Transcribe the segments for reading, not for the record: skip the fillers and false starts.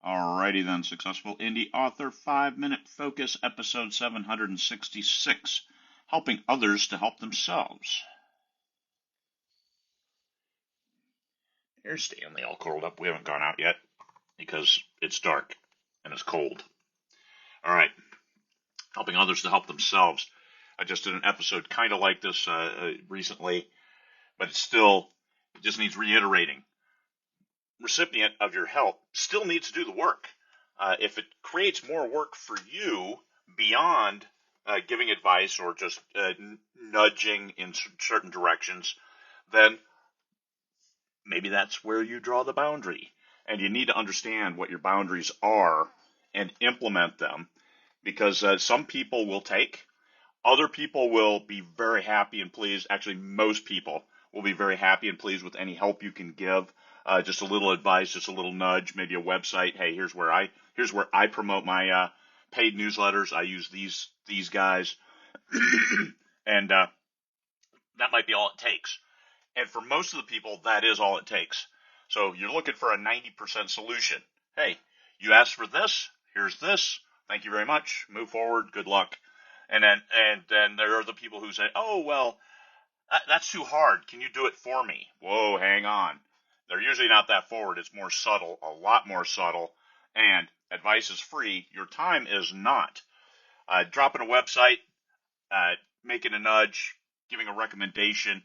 Alrighty then, Successful Indie Author 5-Minute Focus, episode 766, Helping Others to Help Themselves. Here's Stanley all curled up. We haven't gone out yet because it's dark and it's cold. Alright, helping others to help themselves. I just did an episode kind of like this recently, but it just needs reiterating. Recipient of your help still needs to do the work. If it creates more work for you beyond giving advice or just nudging in certain directions, then maybe that's where you draw the boundary. And you need to understand what your boundaries are and implement them, because some people will take, other people will be very happy and pleased. Actually, most people will be very happy and pleased with any help you can give. Just a little advice, just a little nudge, maybe a website. Hey, here's where I promote my paid newsletters. I use these guys, and that might be all it takes. And for most of the people, that is all it takes. So you're looking for a 90% solution. Hey, you asked for this. Here's this. Thank you very much. Move forward. Good luck. And then there are the people who say, oh well, that's too hard. Can you do it for me? Whoa, hang on. They're usually not that forward. It's more subtle, a lot more subtle, and advice is free. Your time is not. Dropping a website, making a nudge, giving a recommendation,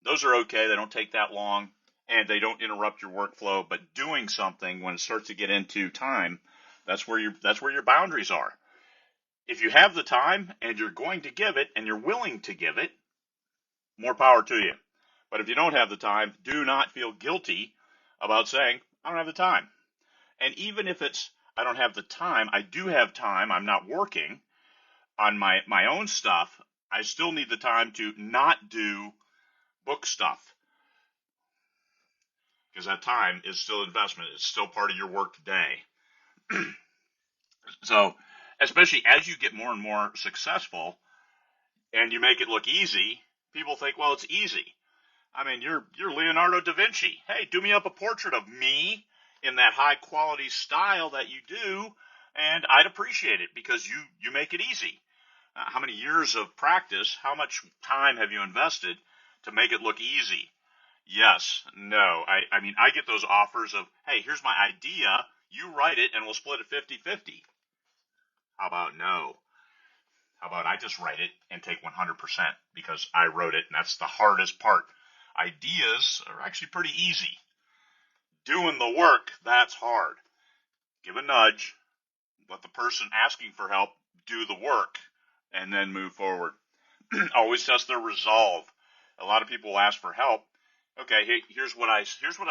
those are okay. They don't take that long, and they don't interrupt your workflow. But doing something when it starts to get into time, that's where your boundaries are. If you have the time and you're going to give it and you're willing to give it, more power to you. But if you don't have the time, do not feel guilty about saying, I don't have the time. And even if it's, I don't have the time, I do have time, I'm not working on my own stuff, I still need the time to not do book stuff. Because that time is still investment. It's still part of your work today. So, especially as you get more and more successful and you make it look easy, people think, well, it's easy. I mean, you're Leonardo da Vinci. Hey, do me up a portrait of me in that high quality style that you do, and I'd appreciate it because you make it easy. How many years of practice, how much time have you invested to make it look easy? Yes, no. I mean, I get those offers of, hey, here's my idea, you write it, and we'll split it 50-50. How about no? How about I just write it and take 100% because I wrote it, and that's the hardest part. Ideas are actually pretty easy. Doing the work, that's hard. Give a nudge, let the person asking for help do the work, and then move forward. Always test their resolve. A lot of people will ask for help. Okay, here's what I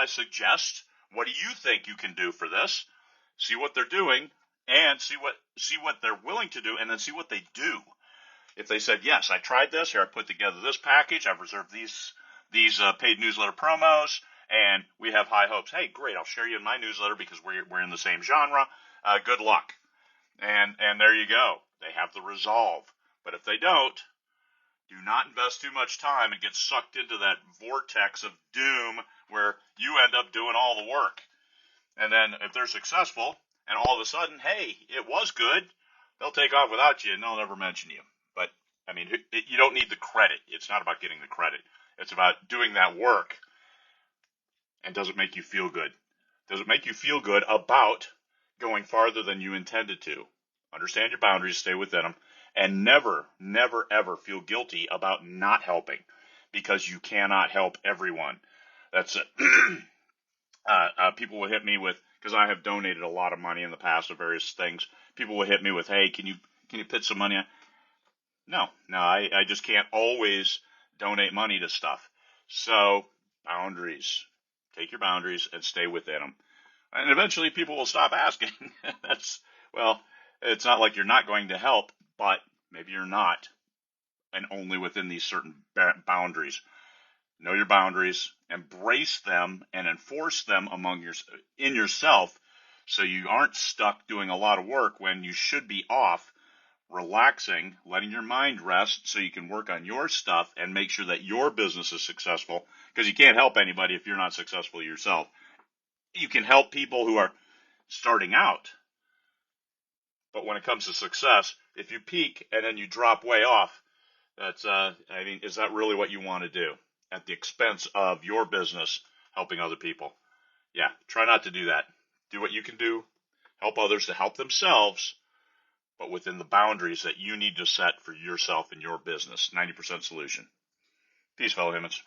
suggest. What do you think you can do for this? See what they're doing, and see what they're willing to do, and then see what they do. If they said, yes, I tried this, here I put together this package, I've reserved these paid newsletter promos, and we have high hopes. Hey, great, I'll share you in my newsletter because we're in the same genre. Good luck. And there you go. They have the resolve. But if they don't, do not invest too much time and get sucked into that vortex of doom where you end up doing all the work. And then if they're successful and all of a sudden, hey, it was good, they'll take off without you and they'll never mention you. But, I mean, you don't need the credit. It's not about getting the credit. It's about doing that work. And does it make you feel good? Does it make you feel good about going farther than you intended to? Understand your boundaries, stay within them, and never, never, ever feel guilty about not helping because you cannot help everyone. That's it. People will hit me with, because I have donated a lot of money in the past to various things. People will hit me with, hey, can you put some money on? No, I just can't always donate money to stuff. So, boundaries. Take your boundaries and stay within them. And eventually people will stop asking. It's not like you're not going to help, but maybe you're not, and only within these certain boundaries. Know your boundaries, embrace them, and enforce them in yourself so you aren't stuck doing a lot of work when you should be off, relaxing, letting your mind rest so you can work on your stuff and make sure that your business is successful, because you can't help anybody if you're not successful yourself. You can help people who are starting out. But when it comes to success, if you peak and then you drop way off, that's, is that really what you want to do at the expense of your business helping other people? Yeah, try not to do that. Do what you can do, help others to help themselves, but within the boundaries that you need to set for yourself and your business. 90% solution. Peace, fellow humans.